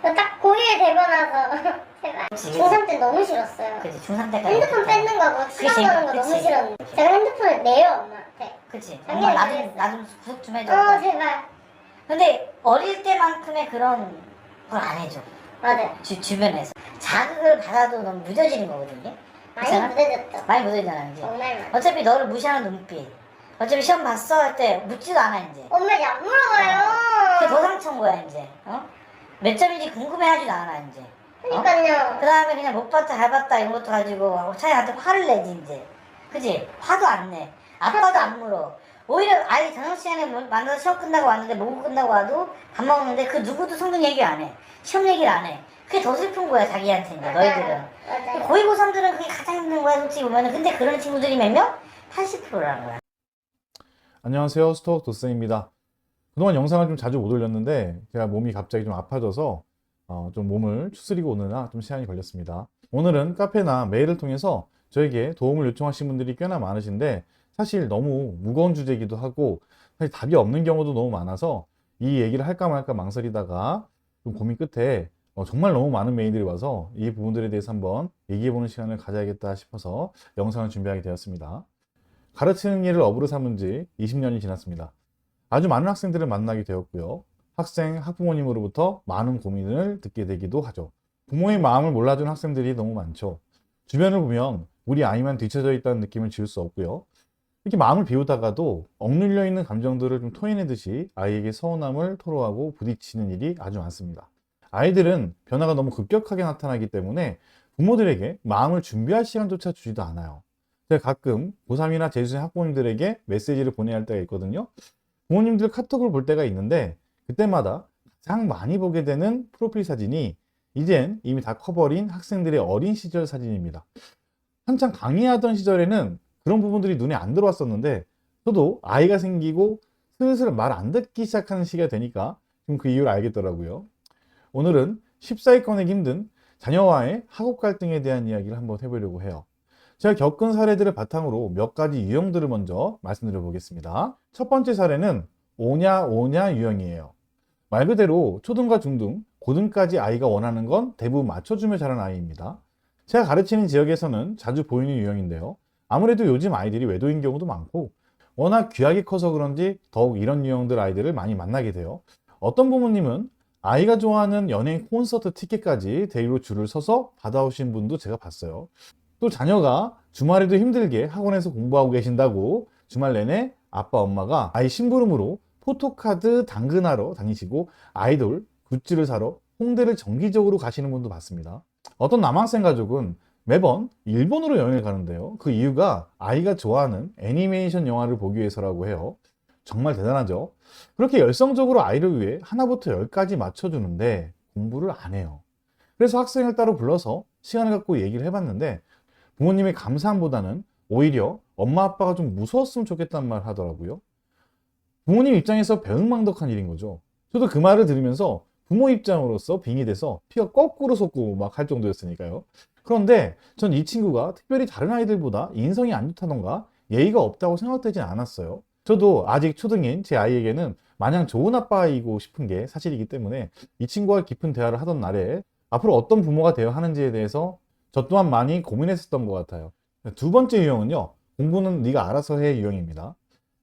딱 고1 되고 나서 제가 그치. 중3 때 너무 싫었어요. 그치, 중3 때까지. 핸드폰 뺏는 거 뭐 그게 시간 가는 거 그치. 너무 싫었는데 제가 핸드폰을 내요 엄마한테. 그치. 당연히 엄마 그랬어. 나 좀 구속 좀 해줘. 제발. 근데 어릴 때만큼의 그런 걸 안 해줘. 맞아요. 주변에서. 자극을 받아도 너무 무뎌지는 거거든요. 많이 그렇잖아? 무뎌졌죠. 많이 무뎌지잖아, 이제. 정말 많이. 어차피 너를 무시하는 눈빛. 어차피 시험 봤어? 할 때 묻지도 않아, 이제. 엄마 이제 안 물어봐요. 그게 더 상처인 거야, 이제. 어? 몇 점인지 궁금해하지도 않아, 이제. 그러니까요. 그 다음에 그냥 못 봤다, 잘 봤다, 이런 것도 가지고 차이한테 화를 내지, 이제. 그치? 화도 안 내. 아빠도 안 물어. 오히려 아이 저녁 시간에 만나서 시험 끝나고 왔는데, 모국 끝나고 와도 밥 먹는데 그 누구도 성적 얘기 안 해. 시험 얘기를 안 해. 그게 더 슬픈 거야, 자기한테, 이제, 너희들은. 맞아요. 고2, 고3들은 그게 가장 힘든 거야, 솔직히 보면은. 근데 그런 친구들이 몇 명? 80%라는 거야. 안녕하세요, 스토어 도쌤입니다. 그동안 영상을 좀 자주 못 올렸는데 제가 몸이 갑자기 좀 아파져서 좀 몸을 추스리고 오느라 좀 시간이 걸렸습니다. 오늘은 카페나 메일을 통해서 저에게 도움을 요청하신 분들이 꽤나 많으신데 사실 너무 무거운 주제이기도 하고 사실 답이 없는 경우도 너무 많아서 이 얘기를 할까 말까 망설이다가 좀 고민 끝에 정말 너무 많은 메일들이 와서 이 부분들에 대해서 한번 얘기해보는 시간을 가져야겠다 싶어서 영상을 준비하게 되었습니다. 가르치는 일을 업으로 삼은 지 20년이 지났습니다. 아주 많은 학생들을 만나게 되었고요. 학생, 학부모님으로부터 많은 고민을 듣게 되기도 하죠. 부모의 마음을 몰라준 학생들이 너무 많죠. 주변을 보면 우리 아이만 뒤처져 있다는 느낌을 지울 수 없고요. 이렇게 마음을 비우다가도 억눌려 있는 감정들을 좀 토해내듯이 아이에게 서운함을 토로하고 부딪히는 일이 아주 많습니다. 아이들은 변화가 너무 급격하게 나타나기 때문에 부모들에게 마음을 준비할 시간조차 주지도 않아요. 제가 가끔 고3이나 재수생 학부모님들에게 메시지를 보내야 할 때가 있거든요. 부모님들 카톡을 볼 때가 있는데 그때마다 가장 많이 보게 되는 프로필 사진이 이젠 이미 다 커버린 학생들의 어린 시절 사진입니다. 한창 강의하던 시절에는 그런 부분들이 눈에 안 들어왔었는데 저도 아이가 생기고 슬슬 말 안 듣기 시작하는 시기가 되니까 좀 그 이유를 알겠더라고요. 오늘은 쉽사리 꺼내기 힘든 자녀와의 학업 갈등에 대한 이야기를 한번 해보려고 해요. 제가 겪은 사례들을 바탕으로 몇 가지 유형들을 먼저 말씀드려 보겠습니다. 첫 번째 사례는 오냐 오냐 유형이에요. 말 그대로 초등과 중등, 고등까지 아이가 원하는 건 대부분 맞춰주며 자란 아이입니다. 제가 가르치는 지역에서는 자주 보이는 유형인데요. 아무래도 요즘 아이들이 외도인 경우도 많고 워낙 귀하게 커서 그런지 더욱 이런 유형들 아이들을 많이 만나게 돼요. 어떤 부모님은 아이가 좋아하는 연예인 콘서트 티켓까지 데리고 줄을 서서 받아오신 분도 제가 봤어요. 또 자녀가 주말에도 힘들게 학원에서 공부하고 계신다고 주말 내내 아빠 엄마가 아이 심부름으로 포토카드 당근하러 다니시고 아이돌 굿즈를 사러 홍대를 정기적으로 가시는 분도 봤습니다. 어떤 남학생 가족은 매번 일본으로 여행을 가는데요. 그 이유가 아이가 좋아하는 애니메이션 영화를 보기 위해서라고 해요. 정말 대단하죠? 그렇게 열성적으로 아이를 위해 하나부터 열까지 맞춰주는데 공부를 안 해요. 그래서 학생을 따로 불러서 시간을 갖고 얘기를 해봤는데 부모님의 감사함보다는 오히려 엄마 아빠가 좀 무서웠으면 좋겠다는 말을 하더라고요. 부모님 입장에서 배은망덕한 일인 거죠. 저도 그 말을 들으면서 부모 입장으로서 빙이 돼서 피가 거꾸로 솟고 막 할 정도였으니까요. 그런데 전 이 친구가 특별히 다른 아이들보다 인성이 안 좋다던가 예의가 없다고 생각되진 않았어요. 저도 아직 초등인 제 아이에게는 마냥 좋은 아빠이고 싶은 게 사실이기 때문에 이 친구와 깊은 대화를 하던 날에 앞으로 어떤 부모가 되어야 하는지에 대해서 저 또한 많이 고민했었던 것 같아요. 두 번째 유형은요, 공부는 네가 알아서 해 유형입니다.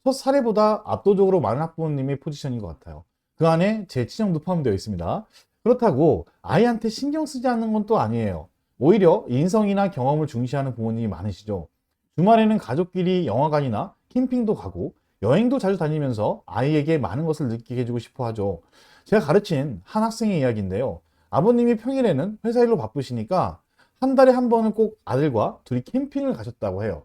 첫 사례보다 압도적으로 많은 학부모님의 포지션인 것 같아요. 그 안에 제 치정도 포함되어 있습니다. 그렇다고 아이한테 신경 쓰지 않는 건 또 아니에요. 오히려 인성이나 경험을 중시하는 부모님이 많으시죠. 주말에는 가족끼리 영화관이나 캠핑도 가고 여행도 자주 다니면서 아이에게 많은 것을 느끼게 해주고 싶어 하죠. 제가 가르친 한 학생의 이야기인데요. 아버님이 평일에는 회사 일로 바쁘시니까 한 달에 한 번은 꼭 아들과 둘이 캠핑을 가셨다고 해요.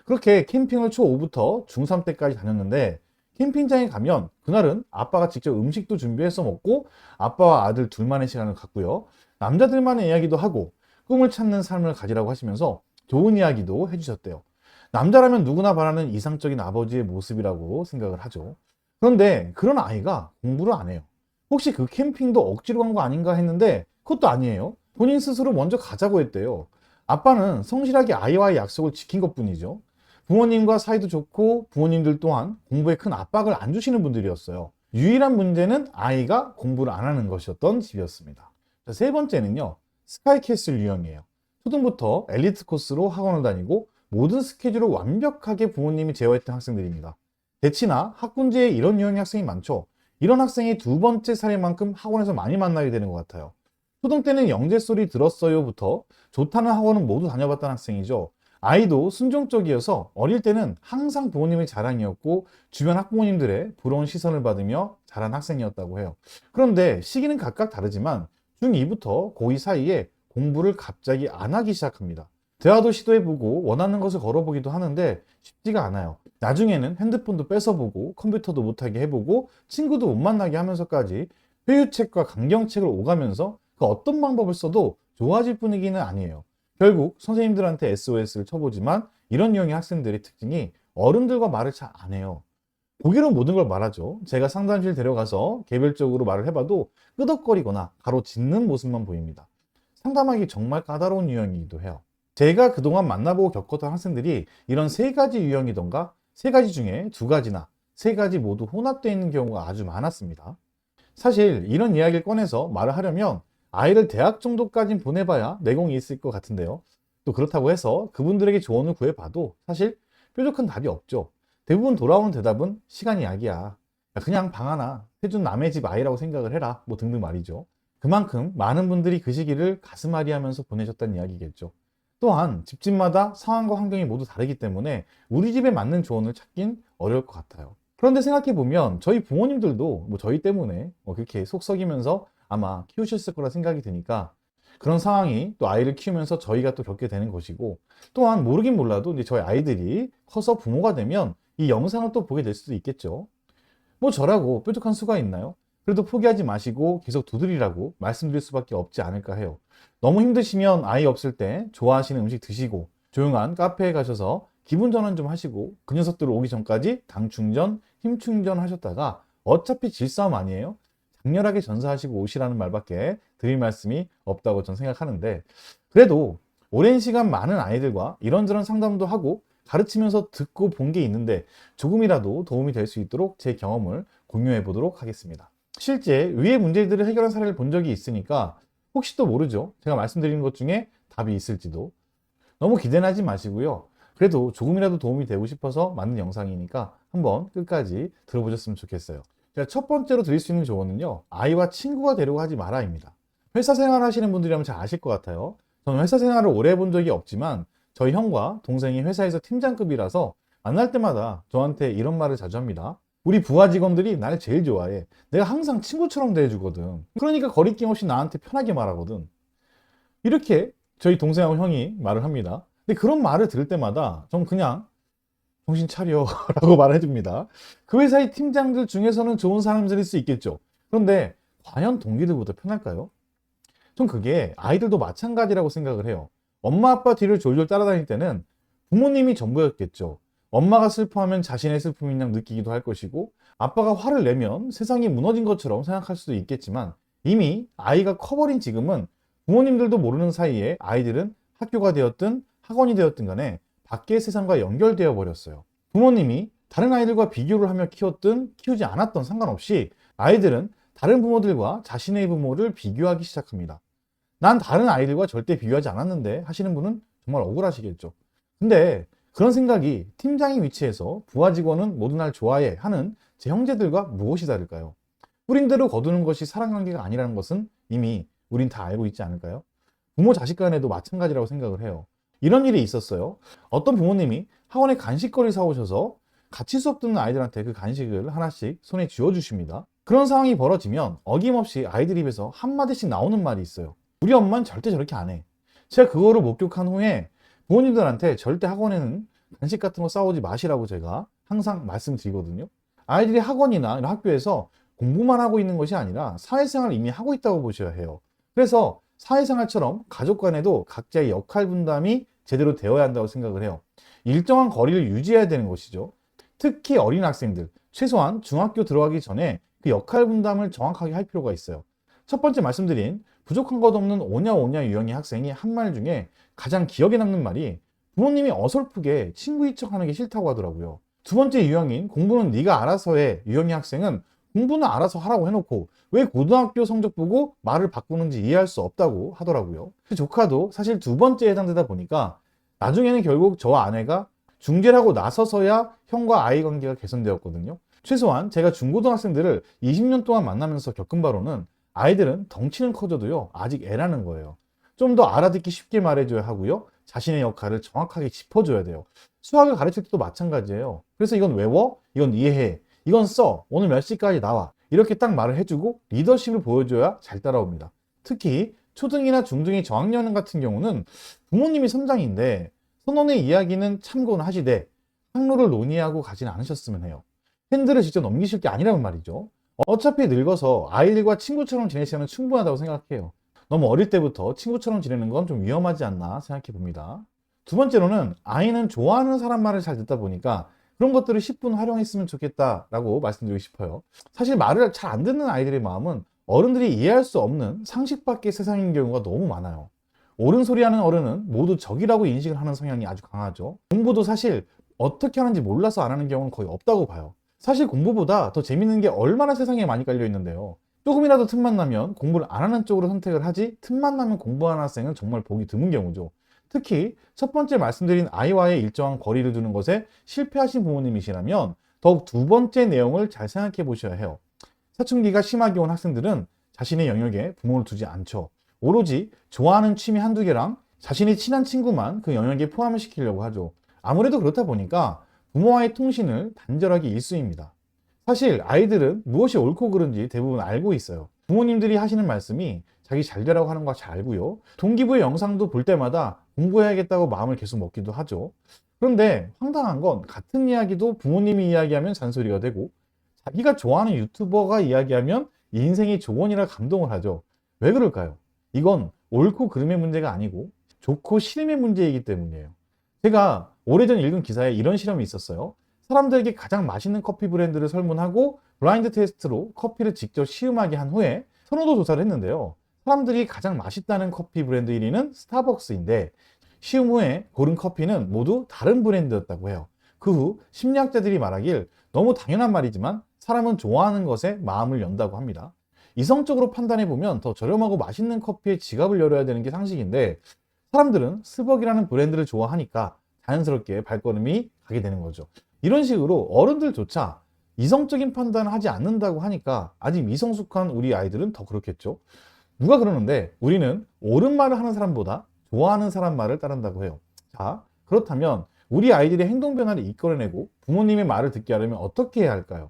그렇게 캠핑을 초5부터 중3 때까지 다녔는데 캠핑장에 가면 그날은 아빠가 직접 음식도 준비해서 먹고 아빠와 아들 둘만의 시간을 갖고요. 남자들만의 이야기도 하고 꿈을 찾는 삶을 가지라고 하시면서 좋은 이야기도 해주셨대요. 남자라면 누구나 바라는 이상적인 아버지의 모습이라고 생각을 하죠. 그런데 그런 아이가 공부를 안 해요. 혹시 그 캠핑도 억지로 간 거 아닌가 했는데 그것도 아니에요. 본인 스스로 먼저 가자고 했대요. 아빠는 성실하게 아이와의 약속을 지킨 것뿐이죠. 부모님과 사이도 좋고 부모님들 또한 공부에 큰 압박을 안 주시는 분들이었어요. 유일한 문제는 아이가 공부를 안 하는 것이었던 집이었습니다. 자, 세 번째는요, 스카이캐슬 유형이에요. 초등부터 엘리트 코스로 학원을 다니고 모든 스케줄을 완벽하게 부모님이 제어했던 학생들입니다. 대치나 학군지에 이런 유형의 학생이 많죠. 이런 학생이 두 번째 사례만큼 학원에서 많이 만나게 되는 것 같아요. 초등 때는 영재 소리 들었어요부터 좋다는 학원은 모두 다녀봤던 학생이죠. 아이도 순종적이어서 어릴 때는 항상 부모님의 자랑이었고 주변 학부모님들의 부러운 시선을 받으며 자란 학생이었다고 해요. 그런데 시기는 각각 다르지만 중2부터 고2 사이에 공부를 갑자기 안 하기 시작합니다. 대화도 시도해보고 원하는 것을 걸어보기도 하는데 쉽지가 않아요. 나중에는 핸드폰도 뺏어보고 컴퓨터도 못하게 해보고 친구도 못 만나게 하면서까지 회유책과 강경책을 오가면서 그 어떤 방법을 써도 좋아질 분위기는 아니에요. 결국 선생님들한테 SOS를 쳐보지만 이런 유형의 학생들의 특징이 어른들과 말을 잘 안 해요. 고기로 모든 걸 말하죠. 제가 상담실 데려가서 개별적으로 말을 해봐도 끄덕거리거나 가로짖는 모습만 보입니다. 상담하기 정말 까다로운 유형이기도 해요. 제가 그동안 만나보고 겪었던 학생들이 이런 세 가지 유형이던가 세 가지 중에 두 가지나 세 가지 모두 혼합되어 있는 경우가 아주 많았습니다. 사실 이런 이야기를 꺼내서 말을 하려면 아이를 대학 정도까진 보내봐야 내공이 있을 것 같은데요. 또 그렇다고 해서 그분들에게 조언을 구해봐도 사실 뾰족한 답이 없죠. 대부분 돌아오는 대답은 시간이 약이야. 그냥 방 하나 해준 남의 집 아이라고 생각을 해라. 뭐 등등 말이죠. 그만큼 많은 분들이 그 시기를 가슴앓이 하면서 보내셨다는 이야기겠죠. 또한 집집마다 상황과 환경이 모두 다르기 때문에 우리 집에 맞는 조언을 찾긴 어려울 것 같아요. 그런데 생각해보면 저희 부모님들도 뭐 저희 때문에 그렇게 속 썩이면서 아마 키우셨을 거라 생각이 드니까 그런 상황이 또 아이를 키우면서 저희가 또 겪게 되는 것이고, 또한 모르긴 몰라도 이제 저희 아이들이 커서 부모가 되면 이 영상을 또 보게 될 수도 있겠죠. 뭐 저라고 뾰족한 수가 있나요? 그래도 포기하지 마시고 계속 두드리라고 말씀드릴 수밖에 없지 않을까 해요. 너무 힘드시면 아이 없을 때 좋아하시는 음식 드시고 조용한 카페에 가셔서 기분 전환 좀 하시고 그 녀석들 오기 전까지 당 충전, 힘 충전 하셨다가 어차피 질싸움 아니에요? 장렬하게 전사하시고 오시라는 말밖에 드릴 말씀이 없다고 전 생각하는데, 그래도 오랜 시간 많은 아이들과 이런저런 상담도 하고 가르치면서 듣고 본 게 있는데 조금이라도 도움이 될 수 있도록 제 경험을 공유해 보도록 하겠습니다. 실제 위의 문제들을 해결한 사례를 본 적이 있으니까 혹시 또 모르죠. 제가 말씀드리는 것 중에 답이 있을지도. 너무 기대는 하지 마시고요. 그래도 조금이라도 도움이 되고 싶어서 만든 영상이니까 한번 끝까지 들어보셨으면 좋겠어요. 제가 첫 번째로 드릴 수 있는 조언은요, 아이와 친구가 되려고 하지 마라입니다. 회사 생활 하시는 분들이라면 잘 아실 것 같아요. 저는 회사 생활을 오래 해본 적이 없지만 저희 형과 동생이 회사에서 팀장급이라서 만날 때마다 저한테 이런 말을 자주 합니다. 우리 부하 직원들이 나를 제일 좋아해. 내가 항상 친구처럼 대해주거든. 그러니까 거리낌 없이 나한테 편하게 말하거든. 이렇게 저희 동생하고 형이 말을 합니다. 근데 그런 말을 들을 때마다 전 그냥 정신 차려 라고 말해줍니다. 그 회사의 팀장들 중에서는 좋은 사람들일 수 있겠죠. 그런데 과연 동기들보다 편할까요? 전 그게 아이들도 마찬가지라고 생각을 해요. 엄마 아빠 뒤를 졸졸 따라다닐 때는 부모님이 전부였겠죠. 엄마가 슬퍼하면 자신의 슬픔인 양 느끼기도 할 것이고, 아빠가 화를 내면 세상이 무너진 것처럼 생각할 수도 있겠지만, 이미 아이가 커버린 지금은 부모님들도 모르는 사이에 아이들은 학교가 되었든 학원이 되었든 간에 밖의 세상과 연결되어 버렸어요. 부모님이 다른 아이들과 비교를 하며 키웠든 키우지 않았던 상관없이 아이들은 다른 부모들과 자신의 부모를 비교하기 시작합니다. 난 다른 아이들과 절대 비교하지 않았는데 하시는 분은 정말 억울하시겠죠. 근데 그런 생각이 팀장의 위치에서 부하 직원은 모두 날 좋아해 하는 제 형제들과 무엇이 다를까요? 뿌린 대로 거두는 것이 사랑관계가 아니라는 것은 이미 우린 다 알고 있지 않을까요? 부모 자식 간에도 마찬가지라고 생각을 해요. 이런 일이 있었어요. 어떤 부모님이 학원에 간식거리 사오셔서 같이 수업 듣는 아이들한테 그 간식을 하나씩 손에 쥐어주십니다. 그런 상황이 벌어지면 어김없이 아이들 입에서 한마디씩 나오는 말이 있어요. 우리 엄마는 절대 저렇게 안 해. 제가 그거를 목격한 후에 부모님들한테 절대 학원에는 간식 같은 거 싸오지 마시라고 제가 항상 말씀드리거든요. 아이들이 학원이나 이런 학교에서 공부만 하고 있는 것이 아니라 사회생활을 이미 하고 있다고 보셔야 해요. 그래서 사회생활처럼 가족 간에도 각자의 역할 분담이 제대로 되어야 한다고 생각을 해요. 일정한 거리를 유지해야 되는 것이죠. 특히 어린 학생들, 최소한 중학교 들어가기 전에 그 역할 분담을 정확하게 할 필요가 있어요. 첫 번째 말씀드린 부족한 것 없는 오냐오냐 유형의 학생이 한 말 중에 가장 기억에 남는 말이 부모님이 어설프게 친구인 척 하는 게 싫다고 하더라고요. 두 번째 유형인 공부는 네가 알아서 해 유형의 학생은 공부는 알아서 하라고 해놓고 왜 고등학교 성적 보고 말을 바꾸는지 이해할 수 없다고 하더라고요. 그 조카도 사실 두 번째에 해당되다 보니까 나중에는 결국 저 아내가 중재라고 나서서야 형과 아이 관계가 개선되었거든요. 최소한 제가 중고등학생들을 20년 동안 만나면서 겪은 바로는 아이들은 덩치는 커져도요 아직 애라는 거예요. 좀 더 알아듣기 쉽게 말해줘야 하고요, 자신의 역할을 정확하게 짚어줘야 돼요. 수학을 가르칠 때도 마찬가지예요. 그래서 이건 외워, 이건 이해해, 이건 써, 오늘 몇 시까지 나와, 이렇게 딱 말을 해주고 리더십을 보여줘야 잘 따라옵니다. 특히 초등이나 중등의 저학년 같은 경우는 부모님이 선장인데 선원의 이야기는 참고는 하시되 항로를 논의하고 가진 않으셨으면 해요. 핸들을 직접 넘기실 게 아니라는 말이죠. 어차피 늙어서 아이들과 친구처럼 지내시면 충분하다고 생각해요. 너무 어릴 때부터 친구처럼 지내는 건 좀 위험하지 않나 생각해 봅니다. 두 번째로는 아이는 좋아하는 사람 말을 잘 듣다 보니까 그런 것들을 10분 활용했으면 좋겠다라고 말씀드리고 싶어요. 사실 말을 잘 안 듣는 아이들의 마음은 어른들이 이해할 수 없는 상식 밖의 세상인 경우가 너무 많아요. 옳은 소리 하는 어른은 모두 적이라고 인식을 하는 성향이 아주 강하죠. 공부도 사실 어떻게 하는지 몰라서 안 하는 경우는 거의 없다고 봐요. 사실 공부보다 더 재밌는 게 얼마나 세상에 많이 깔려 있는데요. 조금이라도 틈만 나면 공부를 안 하는 쪽으로 선택을 하지, 틈만 나면 공부하는 학생은 정말 보기 드문 경우죠. 특히 첫 번째 말씀드린 아이와의 일정한 거리를 두는 것에 실패하신 부모님이시라면 더욱 두 번째 내용을 잘 생각해 보셔야 해요. 사춘기가 심하게 온 학생들은 자신의 영역에 부모를 두지 않죠. 오로지 좋아하는 취미 한두 개랑 자신이 친한 친구만 그 영역에 포함을 시키려고 하죠. 아무래도 그렇다 보니까 부모와의 통신을 단절하기 일쑤입니다. 사실 아이들은 무엇이 옳고 그른지 대부분 알고 있어요. 부모님들이 하시는 말씀이 자기 잘 되라고 하는 거 잘 알고요. 동기부의 영상도 볼 때마다 공부해야겠다고 마음을 계속 먹기도 하죠. 그런데 황당한 건 같은 이야기도 부모님이 이야기하면 잔소리가 되고 자기가 좋아하는 유튜버가 이야기하면 인생이 조언이라 감동을 하죠. 왜 그럴까요? 이건 옳고 그름의 문제가 아니고 좋고 싫음의 문제이기 때문이에요. 제가 오래전 읽은 기사에 이런 실험이 있었어요. 사람들에게 가장 맛있는 커피 브랜드를 설문하고 블라인드 테스트로 커피를 직접 시음하게 한 후에 선호도 조사를 했는데요. 사람들이 가장 맛있다는 커피 브랜드 1위는 스타벅스인데 시음 후에 고른 커피는 모두 다른 브랜드였다고 해요. 그 후 심리학자들이 말하길 너무 당연한 말이지만 사람은 좋아하는 것에 마음을 연다고 합니다. 이성적으로 판단해보면 더 저렴하고 맛있는 커피에 지갑을 열어야 되는 게 상식인데 사람들은 스벅이라는 브랜드를 좋아하니까 자연스럽게 발걸음이 가게 되는 거죠. 이런 식으로 어른들조차 이성적인 판단을 하지 않는다고 하니까 아직 미성숙한 우리 아이들은 더 그렇겠죠. 누가 그러는데 우리는 옳은 말을 하는 사람보다 좋아하는 사람 말을 따른다고 해요. 자, 그렇다면 우리 아이들의 행동 변화를 이끌어내고 부모님의 말을 듣게 하려면 어떻게 해야 할까요?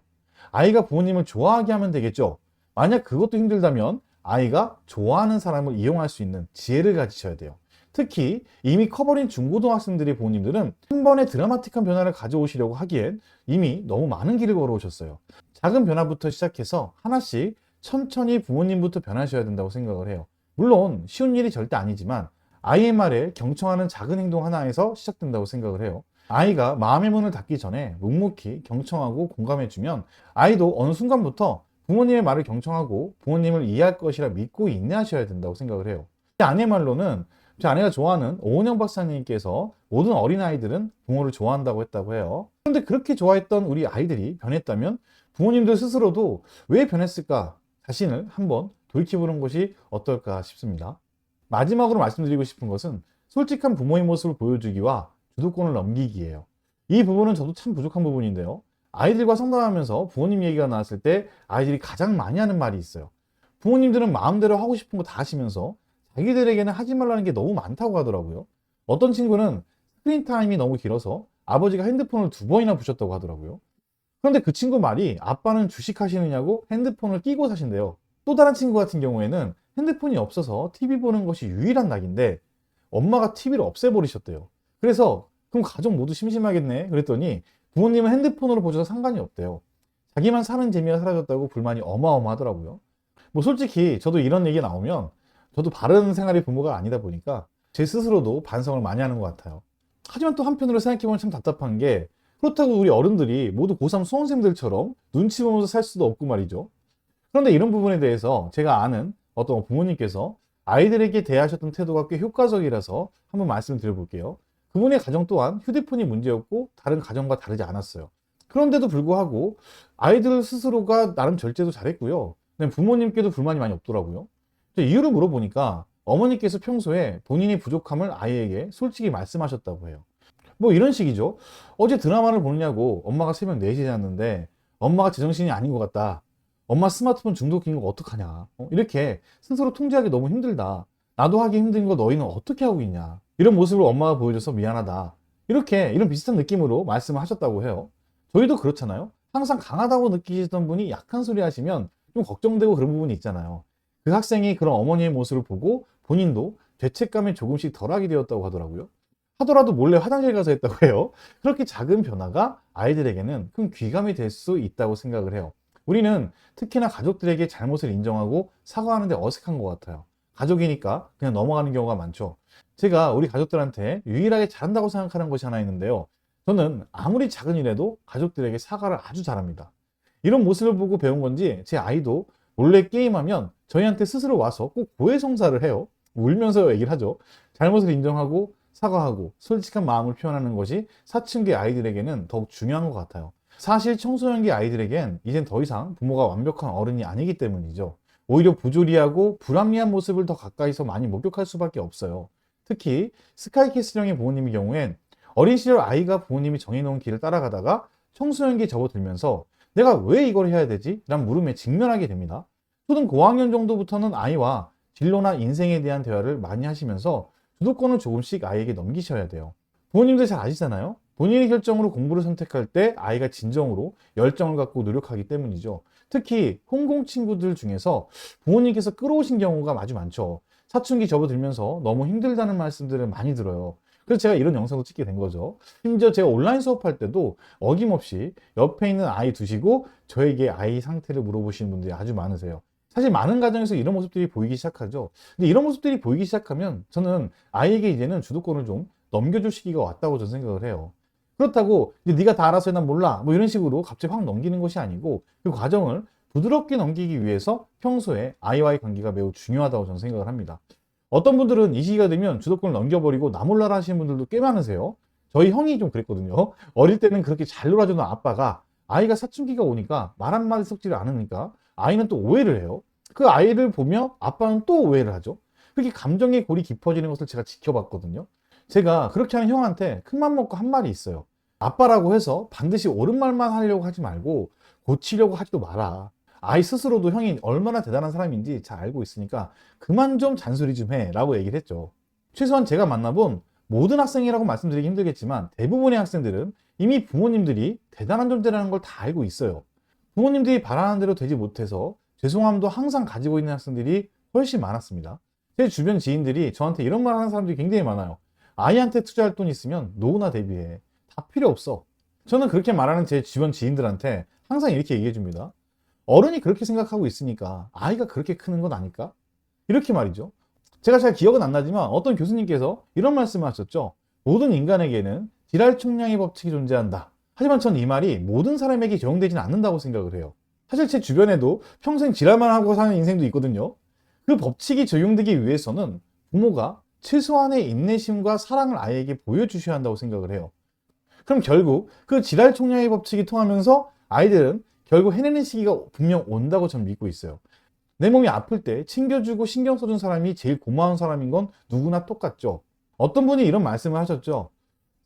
아이가 부모님을 좋아하게 하면 되겠죠. 만약 그것도 힘들다면 아이가 좋아하는 사람을 이용할 수 있는 지혜를 가지셔야 돼요. 특히 이미 커버린 중고등학생들의 부모님들은 한 번에 드라마틱한 변화를 가져오시려고 하기엔 이미 너무 많은 길을 걸어오셨어요. 작은 변화부터 시작해서 하나씩 천천히 부모님부터 변하셔야 된다고 생각을 해요. 물론 쉬운 일이 절대 아니지만 아이의 말에 경청하는 작은 행동 하나에서 시작된다고 생각을 해요. 아이가 마음의 문을 닫기 전에 묵묵히 경청하고 공감해주면 아이도 어느 순간부터 부모님의 말을 경청하고 부모님을 이해할 것이라 믿고 인내하셔야 된다고 생각을 해요. 제 아내 말로는 제 아내가 좋아하는 오은영 박사님께서 모든 어린아이들은 부모를 좋아한다고 했다고 해요. 그런데 그렇게 좋아했던 우리 아이들이 변했다면 부모님들 스스로도 왜 변했을까 자신을 한번 돌이켜보는 것이 어떨까 싶습니다. 마지막으로 말씀드리고 싶은 것은 솔직한 부모의 모습을 보여주기와 주도권을 넘기기예요. 이 부분은 저도 참 부족한 부분인데요. 아이들과 상담하면서 부모님 얘기가 나왔을 때 아이들이 가장 많이 하는 말이 있어요. 부모님들은 마음대로 하고 싶은 거 다 하시면서 자기들에게는 하지 말라는 게 너무 많다고 하더라고요. 어떤 친구는 스크린 타임이 너무 길어서 아버지가 핸드폰을 2번이나 부셨다고 하더라고요. 그런데 그 친구 말이 아빠는 주식하시느냐고 핸드폰을 끼고 사신대요. 또 다른 친구 같은 경우에는 핸드폰이 없어서 TV 보는 것이 유일한 낙인데 엄마가 TV를 없애버리셨대요. 그래서 그럼 가족 모두 심심하겠네 그랬더니 부모님은 핸드폰으로 보셔서 상관이 없대요. 자기만 사는 재미가 사라졌다고 불만이 어마어마하더라고요. 뭐 솔직히 저도 이런 얘기 나오면 저도 바른 생활의 부모가 아니다 보니까 제 스스로도 반성을 많이 하는 것 같아요. 하지만 또 한편으로 생각해보면 참 답답한 게 그렇다고 우리 어른들이 모두 고3 수험생들처럼 눈치 보면서 살 수도 없고 말이죠. 그런데 이런 부분에 대해서 제가 아는 어떤 부모님께서 아이들에게 대하셨던 태도가 꽤 효과적이라서 한번 말씀을 드려볼게요. 그분의 가정 또한 휴대폰이 문제였고 다른 가정과 다르지 않았어요. 그런데도 불구하고 아이들 스스로가 나름 절제도 잘했고요. 그다음에 부모님께도 불만이 많이 없더라고요. 이유를 물어보니까 어머니께서 평소에 본인이 부족함을 아이에게 솔직히 말씀하셨다고 해요. 뭐 이런 식이죠. 어제 드라마를 보느냐고 엄마가 새벽 4시에 잤는데 엄마가 제정신이 아닌 것 같다. 엄마 스마트폰 중독인 거 어떡하냐. 이렇게 스스로 통제하기 너무 힘들다. 나도 하기 힘든 거 너희는 어떻게 하고 있냐. 이런 모습을 엄마가 보여줘서 미안하다. 이렇게 이런 비슷한 느낌으로 말씀을 하셨다고 해요. 저희도 그렇잖아요. 항상 강하다고 느끼시던 분이 약한 소리 하시면 좀 걱정되고 그런 부분이 있잖아요. 그 학생이 그런 어머니의 모습을 보고 본인도 죄책감이 조금씩 덜하게 되었다고 하더라고요. 하더라도 몰래 화장실 가서 했다고 해요. 그렇게 작은 변화가 아이들에게는 큰 귀감이 될 수 있다고 생각을 해요. 우리는 특히나 가족들에게 잘못을 인정하고 사과하는데 어색한 것 같아요. 가족이니까 그냥 넘어가는 경우가 많죠. 제가 우리 가족들한테 유일하게 잘한다고 생각하는 것이 하나 있는데요. 저는 아무리 작은 일에도 가족들에게 사과를 아주 잘합니다. 이런 모습을 보고 배운 건지 제 아이도 몰래 게임하면 저희한테 스스로 와서 꼭 고해성사를 해요. 울면서 얘기를 하죠. 잘못을 인정하고 사과하고 솔직한 마음을 표현하는 것이 사춘기 아이들에게는 더욱 중요한 것 같아요. 사실 청소년기 아이들에겐 이젠 더 이상 부모가 완벽한 어른이 아니기 때문이죠. 오히려 부조리하고 불합리한 모습을 더 가까이서 많이 목격할 수밖에 없어요. 특히 스카이캐슬형의 부모님의 경우엔 어린 시절 아이가 부모님이 정해놓은 길을 따라가다가 청소년기에 접어들면서 내가 왜 이걸 해야 되지? 라는 물음에 직면하게 됩니다. 초등 고학년 정도부터는 아이와 진로나 인생에 대한 대화를 많이 하시면서 주도권을 조금씩 아이에게 넘기셔야 돼요. 부모님들 잘 아시잖아요. 본인의 결정으로 공부를 선택할 때 아이가 진정으로 열정을 갖고 노력하기 때문이죠. 특히 홍콩 친구들 중에서 부모님께서 끌어오신 경우가 아주 많죠. 사춘기 접어들면서 너무 힘들다는 말씀들을 많이 들어요. 그래서 제가 이런 영상도 찍게 된 거죠. 심지어 제가 온라인 수업할 때도 어김없이 옆에 있는 아이 두시고 저에게 아이 상태를 물어보시는 분들이 아주 많으세요. 사실 많은 가정에서 이런 모습들이 보이기 시작하죠. 근데 이런 모습들이 보이기 시작하면 저는 아이에게 이제는 주도권을 좀 넘겨줄 시기가 왔다고 저는 생각을 해요. 그렇다고 이제 네가 다 알아서 해, 난 몰라 뭐 이런 식으로 갑자기 확 넘기는 것이 아니고 그 과정을 부드럽게 넘기기 위해서 평소에 아이와의 관계가 매우 중요하다고 저는 생각을 합니다. 어떤 분들은 이 시기가 되면 주도권을 넘겨버리고 나 몰라라 하시는 분들도 꽤 많으세요. 저희 형이 좀 그랬거든요. 어릴 때는 그렇게 잘 놀아주는 아빠가 아이가 사춘기가 오니까 말 한마디 섞지를 않으니까 아이는 또 오해를 해요. 그 아이를 보며 아빠는 또 오해를 하죠. 그렇게 감정의 골이 깊어지는 것을 제가 지켜봤거든요. 제가 그렇게 하는 형한테 큰맘 먹고 한 말이 있어요. 아빠라고 해서 반드시 옳은 말만 하려고 하지 말고 고치려고 하지도 마라. 아이 스스로도 형이 얼마나 대단한 사람인지 잘 알고 있으니까 그만 좀 잔소리 좀 해 라고 얘기를 했죠. 최소한 제가 만나본 모든 학생이라고 말씀드리기 힘들겠지만 대부분의 학생들은 이미 부모님들이 대단한 존재라는 걸 다 알고 있어요. 부모님들이 바라는 대로 되지 못해서 죄송함도 항상 가지고 있는 학생들이 훨씬 많았습니다. 제 주변 지인들이 저한테 이런 말 하는 사람들이 굉장히 많아요. 아이한테 투자할 돈 있으면 노후나 대비해. 다 필요 없어. 저는 그렇게 말하는 제 주변 지인들한테 항상 이렇게 얘기해 줍니다. 어른이 그렇게 생각하고 있으니까 아이가 그렇게 크는 건 아닐까? 이렇게 말이죠. 제가 잘 기억은 안 나지만 어떤 교수님께서 이런 말씀을 하셨죠. 모든 인간에게는 지랄 총량의 법칙이 존재한다. 하지만 전 이 말이 모든 사람에게 적용되지는 않는다고 생각을 해요. 사실 제 주변에도 평생 지랄만 하고 사는 인생도 있거든요. 그 법칙이 적용되기 위해서는 부모가 최소한의 인내심과 사랑을 아이에게 보여주셔야 한다고 생각을 해요. 그럼 결국 그 지랄 총량의 법칙이 통하면서 아이들은 결국 해내는 시기가 분명 온다고 저는 믿고 있어요. 내 몸이 아플 때 챙겨주고 신경 써준 사람이 제일 고마운 사람인 건 누구나 똑같죠. 어떤 분이 이런 말씀을 하셨죠.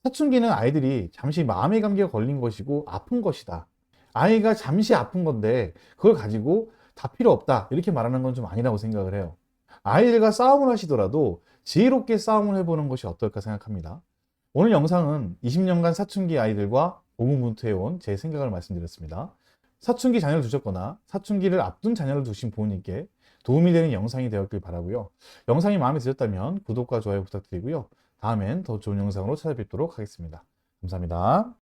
사춘기는 아이들이 잠시 마음의 감기가 걸린 것이고 아픈 것이다. 아이가 잠시 아픈 건데 그걸 가지고 다 필요 없다 이렇게 말하는 건 좀 아니라고 생각을 해요. 아이들과 싸움을 하시더라도 지혜롭게 싸움을 해보는 것이 어떨까 생각합니다. 오늘 영상은 20년간 사춘기 아이들과 고군분투해온 제 생각을 말씀드렸습니다. 사춘기 자녀를 두셨거나 사춘기를 앞둔 자녀를 두신 부모님께 도움이 되는 영상이 되었길 바라고요. 영상이 마음에 드셨다면 구독과 좋아요 부탁드리고요. 다음엔 더 좋은 영상으로 찾아뵙도록 하겠습니다. 감사합니다.